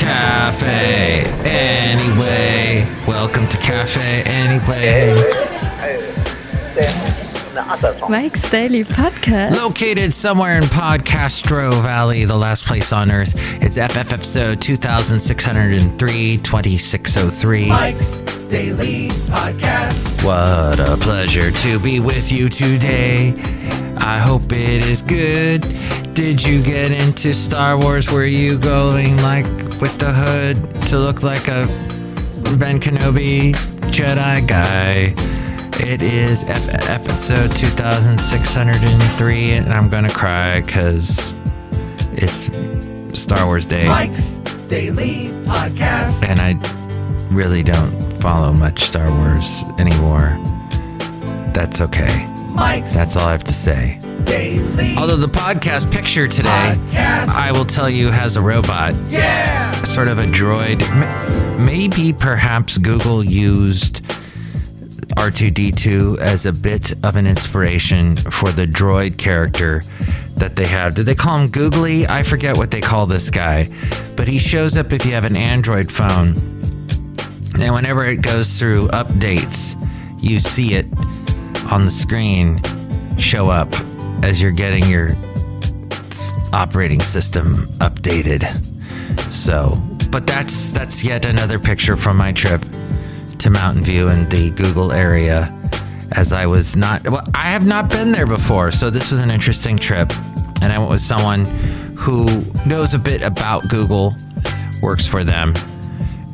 Cafe Anyway. Welcome to Cafe Anyway. Mike's Daily Podcast. Located somewhere in Podcastro Valley, the last place on earth. It's FF episode 2603, 2603. Mike's Daily Podcast. What a pleasure to be with you today. I hope it is good. Did you get into Star Wars? Were you going like with the hood to look like a Ben Kenobi Jedi guy? It is episode 2603, and I'm gonna cry because it's Star Wars Day. Mike's Daily Podcast. And I really don't follow much Star Wars anymore. That's okay. Mike's That's all I have to say. Daily. Although the podcast picture today, Podcast. I will tell you, has a robot. Yeah. Sort of a droid. Maybe perhaps Google used R2-D2 as a bit of an inspiration for the droid character that they have. Did they call him Googly? I forget what they call this guy. But he shows up if you have an Android phone. And whenever it goes through updates, you see it on the screen show up as you're getting your operating system updated. So, but that's yet another picture from my trip to Mountain View in the Google area, as I have not been there before, so this was an interesting trip, and I went with someone who knows a bit about Google, works for them.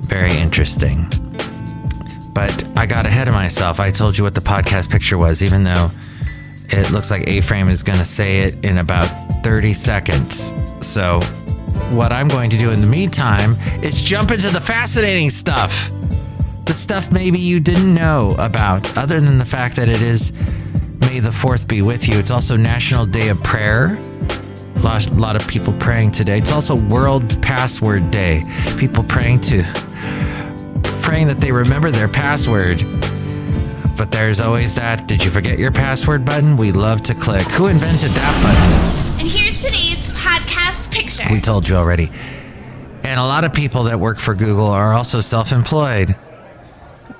Very interesting. But I got ahead of myself. I told you what the podcast picture was, even though it looks like A-Frame is going to say it in about 30 seconds. So what I'm going to do in the meantime is jump into the fascinating stuff. The stuff maybe you didn't know about, other than the fact that it is May the 4th be with you. It's also National Day of Prayer. A lot of people praying today. It's also World Password Day. People praying that they remember their password. But there's always that "did you forget your password" button we love to click. Who invented that button? And here's today's podcast picture. We told you already. And a lot of people that work for Google are also self-employed.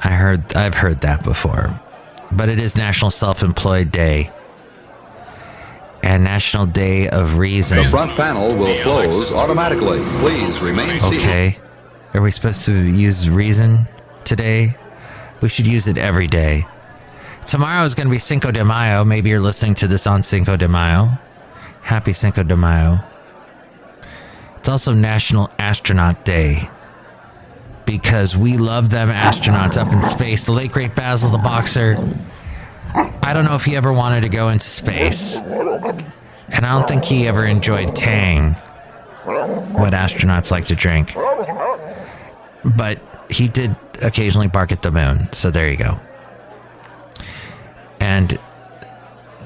I've heard that before. But it is National Self-Employed Day and National Day of Reason. The front panel will close automatically. Please remain seated. Okay. Are we supposed to use reason today? We should use it every day. Tomorrow is going to be Cinco de Mayo. Maybe you're listening to this on Cinco de Mayo. Happy Cinco de Mayo. It's also National Astronaut Day, because we love them astronauts up in space. The late, great Basil the Boxer, I don't know if he ever wanted to go into space. And I don't think he ever enjoyed Tang, what astronauts like to drink. But he did occasionally bark at the moon, so there you go. And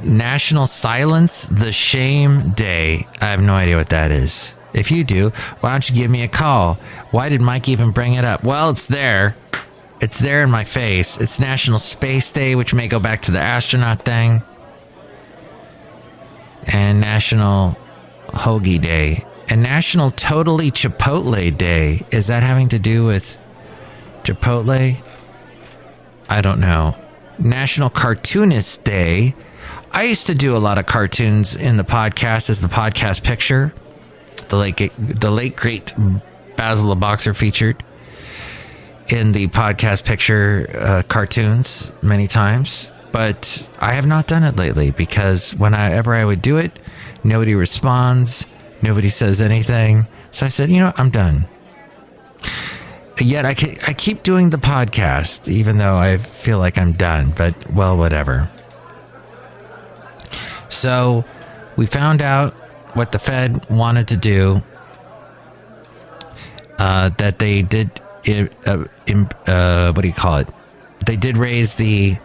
National Silence the Shame Day. I have no idea what that is. If you do, why don't you give me a call? Why did Mike even bring it up? Well, it's there. It's there in my face. It's National Space Day, which may go back to the astronaut thing. And National Hoagie Day. And National Totally Chipotle Day. Is that having to do with Chipotle? I don't know. National Cartoonist Day. I used to do a lot of cartoons in the podcast as the podcast picture. The late great Basil the Boxer featured in the podcast picture cartoons many times, but I have not done it lately because whenever I would do it, nobody responds, nobody says anything. So I said, I'm done. Yet I keep doing the podcast, even though I feel like I'm done, but well, whatever. So we found out what the Fed wanted to do, that they did, what do you call it? They did raise the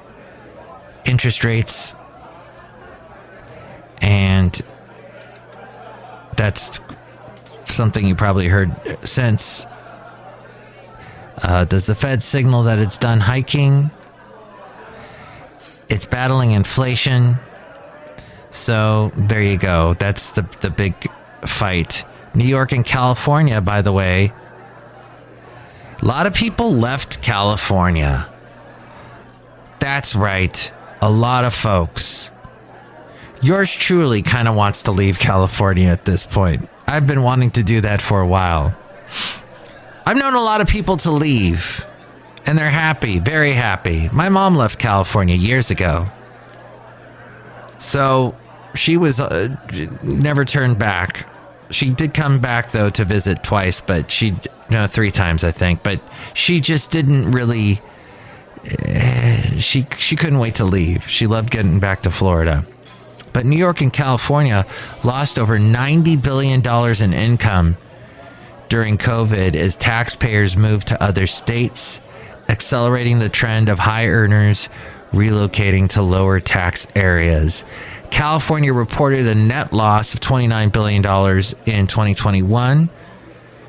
interest rates, and that's something you probably heard since. Does the Fed signal that it's done hiking? It's battling inflation. So there you go. That's the big fight. New York and California, by the way, A lot of people left California. That's right. A lot of folks. Yours truly kind of wants to leave California at this point. I've been wanting to do that for a while. I've known a lot of people to leave, and they're happy, very happy. My mom left California years ago. So she was never turned back. She did come back, though, to visit twice, but 3 times, I think. But she just didn't really... She couldn't wait to leave. She loved getting back to Florida. But New York and California lost over $90 billion in income during COVID as taxpayers moved to other states, accelerating the trend of high earners relocating to lower tax areas. California reported a net loss of $29 billion in 2021,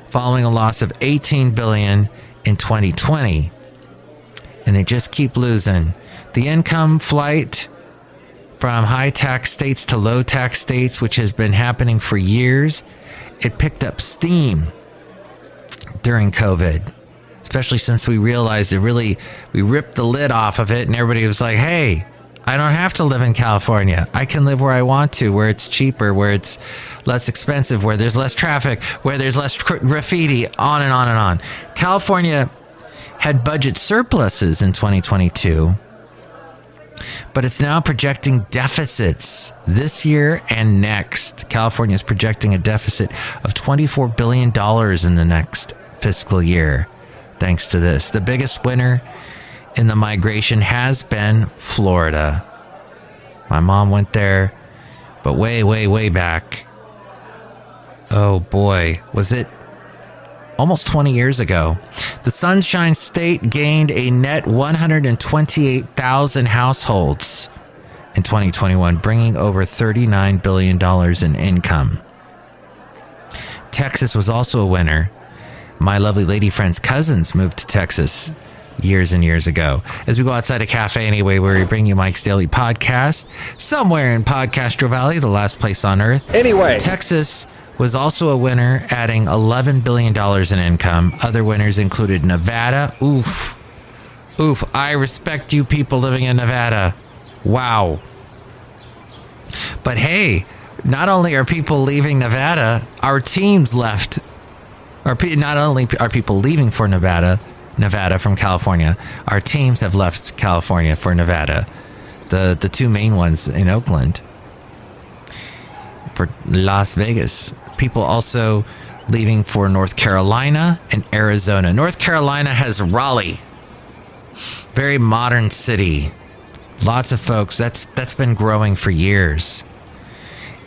following a loss of $18 billion in 2020. And they just keep losing. The income flight from high tax states to low tax states, which has been happening for years, it picked up steam during COVID, especially since we realized we ripped the lid off of it and everybody was like, hey, I don't have to live in California. I can live where I want to, where it's cheaper, where it's less expensive, where there's less traffic, where there's less graffiti, on and on and on. California had budget surpluses in 2022, but it's now projecting deficits this year and next. California is projecting a deficit of $24 billion in the next fiscal year, thanks to this. The biggest winner in the migration has been Florida. My mom went there, but way, way, way back. Oh boy, was it almost 20 years ago. The Sunshine State gained a net 128,000 households in 2021, bringing over $39 billion in income. Texas was also a winner. My lovely lady friend's cousins moved to Texas years and years ago. As we go outside a cafe anyway, where we bring you Mike's Daily Podcast, somewhere in Podcastro Valley, the last place on earth. Anyway, Texas was also a winner, adding $11 billion in income. Other winners included Nevada. Oof. I respect you people living in Nevada. Wow. But hey, not only are people leaving Nevada, our teams left. Not only are people leaving for Nevada from California, our teams have left California for Nevada. The 2 main ones in Oakland. For Las Vegas. People also leaving for North Carolina and Arizona. North Carolina has Raleigh. Very modern city. Lots of folks. That's been growing for years.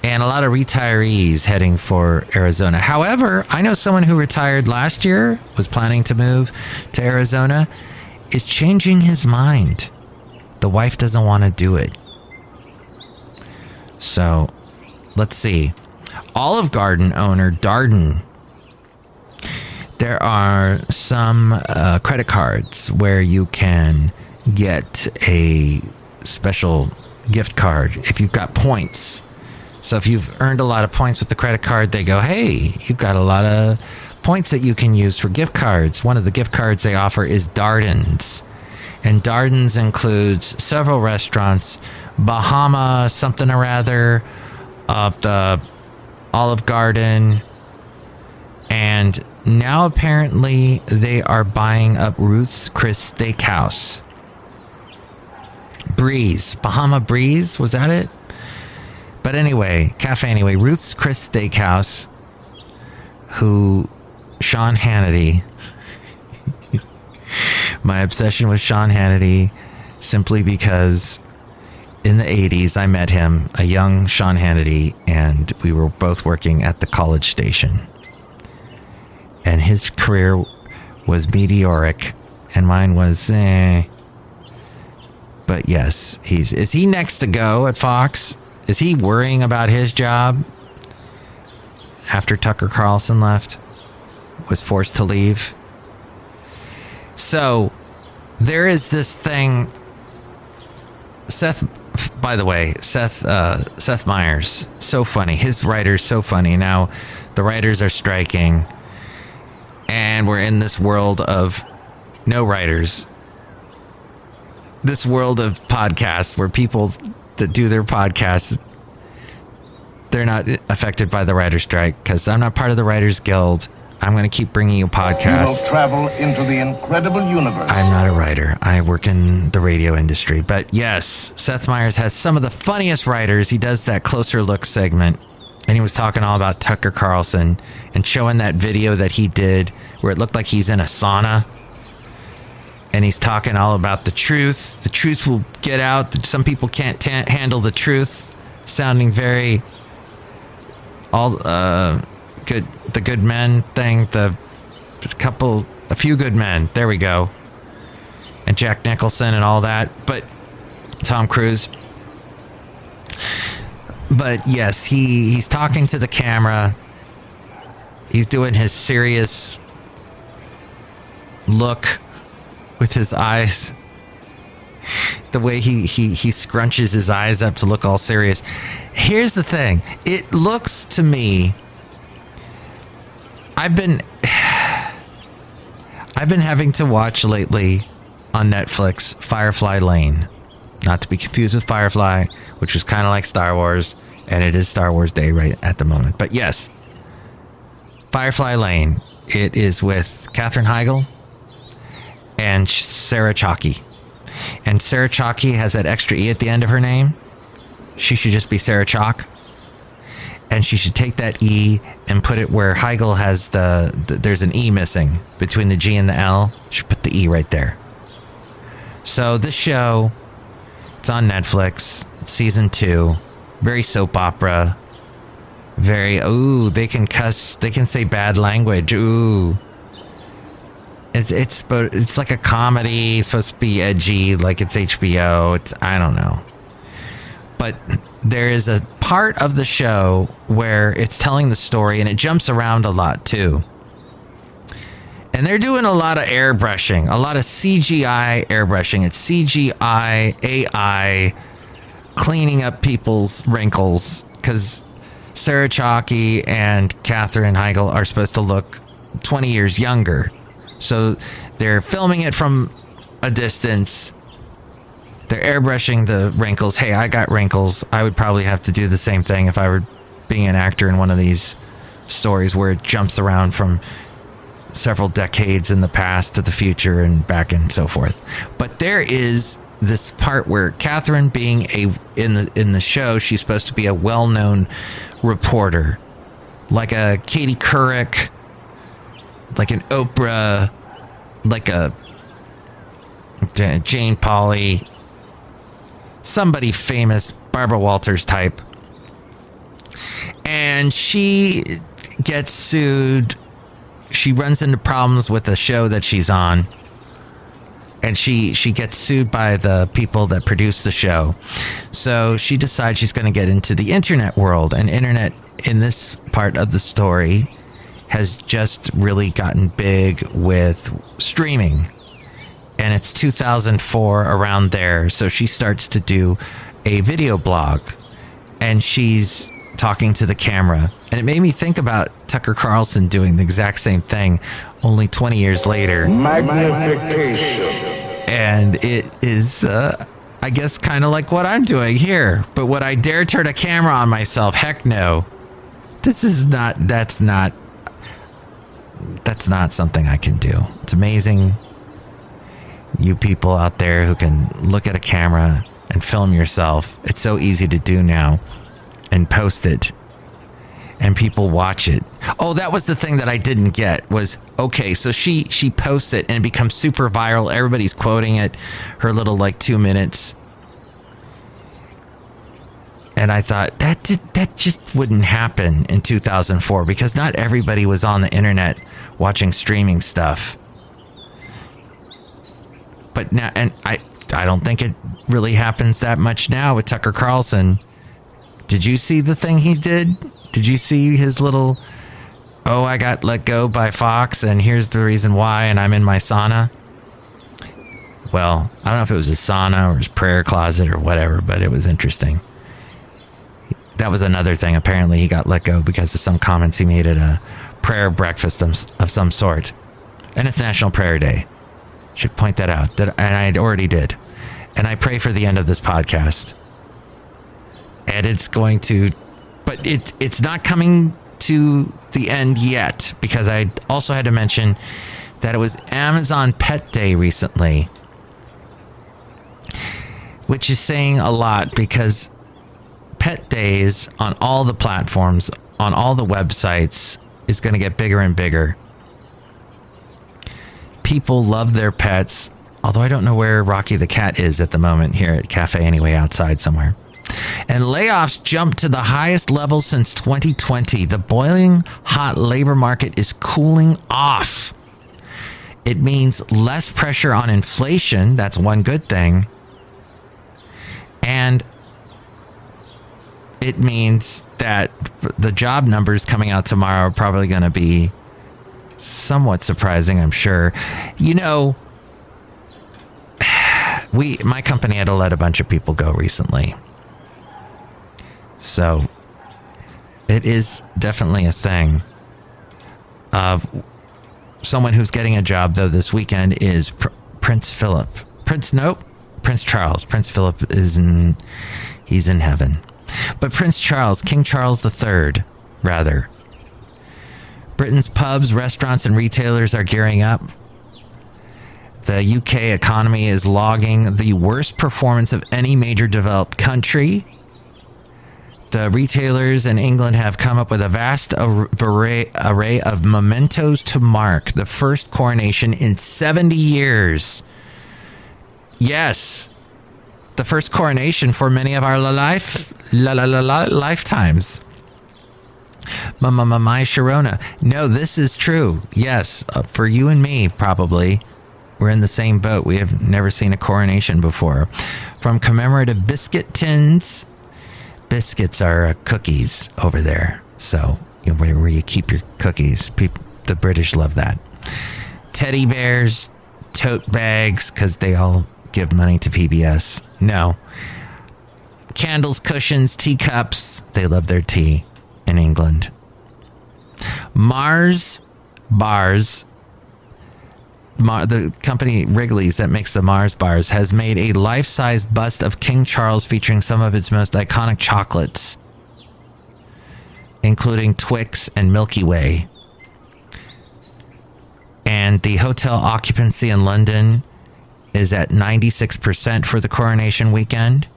And a lot of retirees heading for Arizona. However, I know someone who retired last year, was planning to move to Arizona, is changing his mind. The wife doesn't want to do it. So, let's see. Olive Garden owner Darden. There are some credit cards where you can get a special gift card if you've got points. So if you've earned a lot of points with the credit card, they go, hey, you've got a lot of points that you can use for gift cards. One of the gift cards they offer is Darden's. And Darden's includes several restaurants, Bahama something or other, the Olive Garden, and now apparently they are buying up Ruth's Chris Steakhouse. Breeze, Bahama Breeze, was that it? But anyway, Ruth's Chris Steakhouse, who Sean Hannity, my obsession with Sean Hannity, simply because in the 80s, I met him, a young Sean Hannity, and we were both working at the College Station. And his career was meteoric, and mine was, But yes, is he next to go at Fox? Is he worrying about his job after Tucker Carlson left? Was forced to leave? So, there is this thing... Seth Meyers, so funny. His writer's so funny. Now, the writers are striking. And And we're in this world of no writers. This world of podcasts where people that do their podcasts, they're not affected by the writer's strike because I'm not part of the Writers Guild. I'm going to keep bringing you podcasts. You will travel into the incredible universe. I'm not a writer. I work in the radio industry. But yes, Seth Meyers has some of the funniest writers. He does that Closer Look segment. And he was talking all about Tucker Carlson and showing that video that he did where it looked like he's in a sauna. And he's talking all about the truth. The truth will get out. Some people can't handle the truth. Sounding very good. The good men thing. A few good men. There we go. And Jack Nicholson and all that. But Tom Cruise. But yes, he's talking to the camera. He's doing his serious look with his eyes. The way he scrunches his eyes up to look all serious. Here's the thing. It looks to me... I've been having to watch lately on Netflix Firefly Lane. Not to be confused with Firefly, which was kind of like Star Wars, and it is Star Wars Day right at the moment. But yes, Firefly Lane. It is with Katherine Heigl and Sarah Chalke. And Sarah Chalke has that extra E at the end of her name. She should just be Sarah Chalk. And she should take that E and put it where Heigl has there's an E missing between the G and the L. She should put the E right there. So this show, it's on Netflix. It's season 2. Very soap opera. Very, they can cuss. They can say bad language. Ooh. It's like a comedy. It's supposed to be edgy, like it's HBO. I don't know. But there is a part of the show where it's telling the story, and it jumps around a lot too. And they're doing a lot of airbrushing, a lot of CGI airbrushing. It's CGI, AI, cleaning up people's wrinkles, because Sarah Chalke and Katherine Heigl are supposed to look 20 years younger. So they're filming it from a distance. They're airbrushing the wrinkles. Hey, I got wrinkles. I would probably have to do the same thing if I were being an actor in one of these stories where it jumps around from several decades in the past to the future and back and so forth. But there is this part where Katherine, being in the show, she's supposed to be a well-known reporter, like a Katie Couric, like an Oprah, like a Jane Pauley, somebody famous, Barbara Walters type. And she gets sued. She runs into problems with the show that she's on. And she gets sued by the people that produce the show. So she decides she's going to get into the internet world. And internet, in this part of the story, has just really gotten big with streaming. And it's 2004, around there. So she starts to do a video blog. And she's talking to the camera. And it made me think about Tucker Carlson doing the exact same thing, only 20 years later. Magnification. And it is, I guess, kind of like what I'm doing here. But would I dare turn a camera on myself? Heck no. That's not something I can do. It's amazing, you people out there who can look at a camera and film yourself. It's so easy to do now, and post it, and people watch it. Oh, that was the thing that I didn't get was, okay, so she posts it and it becomes super viral. Everybody's quoting it, her little 2 minutes. And I thought that just wouldn't happen in 2004, because not everybody was on the internet watching streaming stuff. But now, and I don't think it really happens that much now with Tucker Carlson. Did you see the thing he did? Did you see his little, I got let go by Fox and here's the reason why, and I'm in my sauna? Well, I don't know if it was his sauna or his prayer closet or whatever, but it was interesting. That was another thing. Apparently he got let go because of some comments he made at a prayer breakfast of some sort. And it's National Prayer Day. Should point that out. And I already did. And I pray for the end of this podcast. And it's going to... But it's not coming to the end yet. Because I also had to mention that it was Amazon Pet Day recently. Which is saying a lot because pet days on all the platforms, on all the websites, is going to get bigger and bigger. People love their pets, although I don't know where Rocky the cat is at the moment here at Cafe Anyway outside somewhere. And layoffs jumped to the highest level since 2020. The boiling hot labor market is cooling off. It means less pressure on inflation. That's one good thing. And it means that the job numbers coming out tomorrow are probably going to be somewhat surprising, I'm sure. You know, my company had to let a bunch of people go recently. So it is definitely a thing. Someone who's getting a job, though, this weekend is Prince Philip. Prince Charles. Prince Philip he's in heaven. But Prince Charles, King Charles III, rather. Britain's pubs, restaurants, and retailers are gearing up. The UK economy is logging the worst performance of any major developed country. The retailers in England have come up with a vast array of mementos to mark the first coronation in 70 years. Yes, the first coronation for many of our lifetimes. My Sharona. No, this is true. Yes, for you and me, probably. We're in the same boat. We have never seen a coronation before. From commemorative biscuit tins. Biscuits are cookies over there. So, where you keep your cookies. The British love that. Teddy bears, tote bags, because they all give money to PBS. No. Candles, cushions, teacups. They love their tea in England. Mars bars. The company Wrigley's that makes the Mars bars has made a life-size bust of King Charles featuring some of its most iconic chocolates, including Twix and Milky Way. And the hotel occupancy in London is at 96% for the coronation weekend.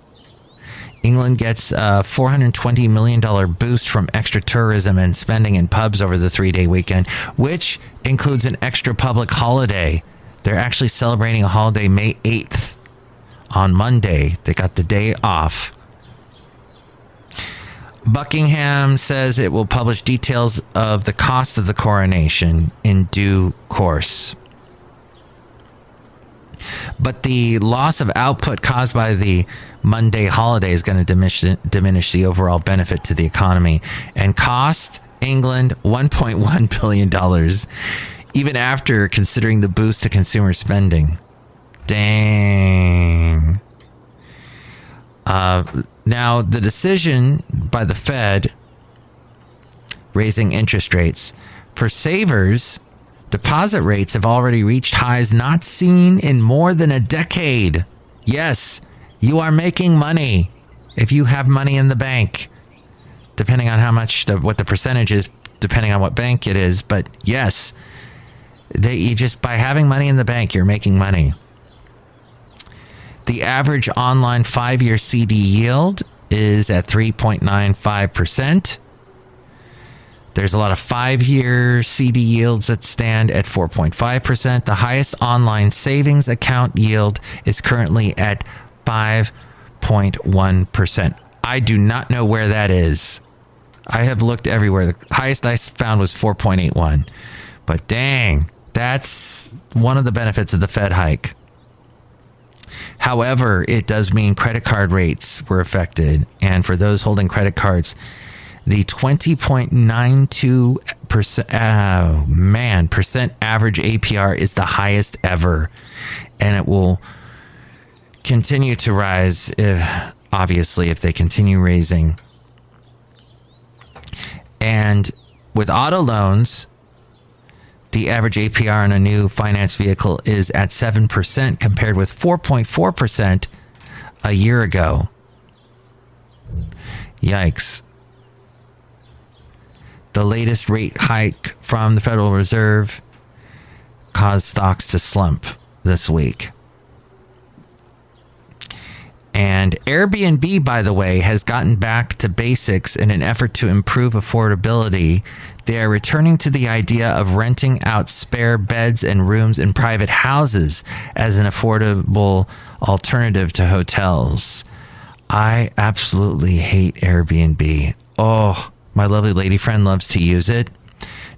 England gets a $420 million boost from extra tourism and spending in pubs over the 3-day weekend, which includes an extra public holiday. They're actually celebrating a holiday May 8th on Monday. They got the day off. Buckingham says it will publish details of the cost of the coronation in due course. But the loss of output caused by the Monday holiday is going to diminish the overall benefit to the economy and cost England $1.1 billion, even after considering the boost to consumer spending. Dang. Now, the decision by the Fed raising interest rates for savers. Deposit rates have already reached highs not seen in more than a decade. Yes, you are making money if you have money in the bank, depending on how much, what the percentage is, depending on what bank it is. But yes, by having money in the bank, you're making money. The average online 5-year CD yield is at 3.95%. There's a lot of 5-year CD yields that stand at 4.5%. The highest online savings account yield is currently at 5.1%. I do not know where that is. I have looked everywhere. The highest I found was 4.81. But dang, that's one of the benefits of the Fed hike. However, it does mean credit card rates were affected. And for those holding credit cards, the 20.92% percent average APR is the highest ever, and it will continue to rise if they continue raising. And with auto loans, The average APR on a new finance vehicle is at 7% compared with 4.4% a year ago. Yikes. The latest rate hike from the Federal Reserve caused stocks to slump this week. And Airbnb, by the way, has gotten back to basics in an effort to improve affordability. They are returning to the idea of renting out spare beds and rooms in private houses as an affordable alternative to hotels. I absolutely hate Airbnb. Oh, my lovely lady friend loves to use it.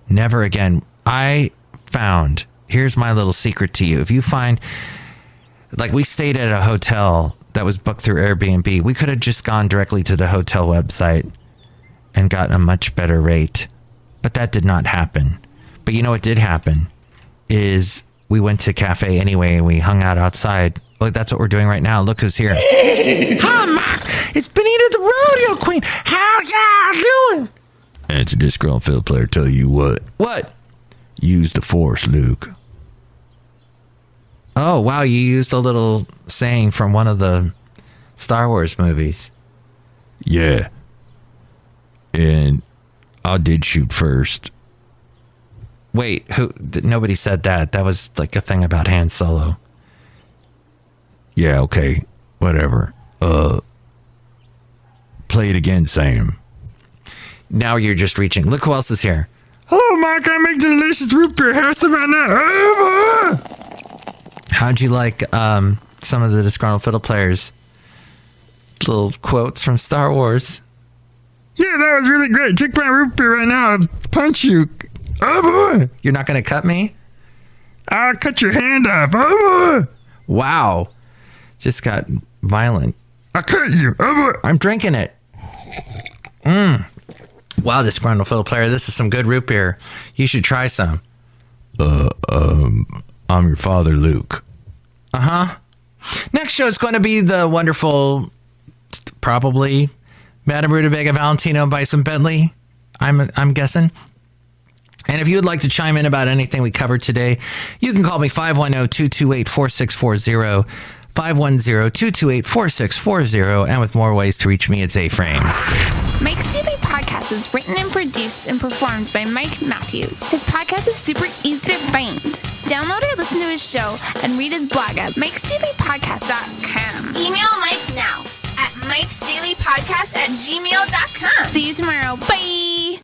Never again. I found, here's my little secret to you. If you find, like, we stayed at a hotel that was booked through Airbnb. We could have just gone directly to the hotel website and gotten a much better rate. But that did not happen. But you know what did happen is we went to a cafe anyway and we hung out outside. Like, that's what we're doing right now. Look who's here. Hi, Mike. It's Benita the rodeo queen. How y'all doing? And it's a Disgruntled Fiddle Player. Tell you what. What? Use the force, Luke. Oh, wow. You used a little saying from one of the Star Wars movies. Yeah. And I did shoot first. Wait, who? Nobody said that. That was like a thing about Han Solo. Yeah, okay. Whatever. Play it again, Sam. Now you're just reaching. Look who else is here. Hello, Mike. I make delicious root beer. Have some right now. How'd you like some of the Disgruntled Fiddle Players' little quotes from Star Wars? Yeah, that was really great. Drink my root beer right now. I'll punch you. Oh, boy. You're not going to cut me? I'll cut your hand off. Oh, boy. Wow. Just got violent. I'll cut you. Oh, boy. I'm drinking it. Wow, Disgruntled Fiddle Player. This is some good root beer. You should try some. I'm your father, Luke. Next show is going to be the wonderful, probably, Madame Rootabega, Valentino, and Bison Bentley. I'm guessing. And if you would like to chime in about anything we covered today, you can call me 510-228-4640, 510-228-4640, and with more ways to reach me, it's A-Frame. Mike's Daily Podcast is written and produced and performed by Mike Matthews. His podcast is super easy to find. Download or listen to his show and read his blog at MikesDailyPodcast.com. Email Mike now at MikesDailyPodcast@gmail.com. See you tomorrow. Bye!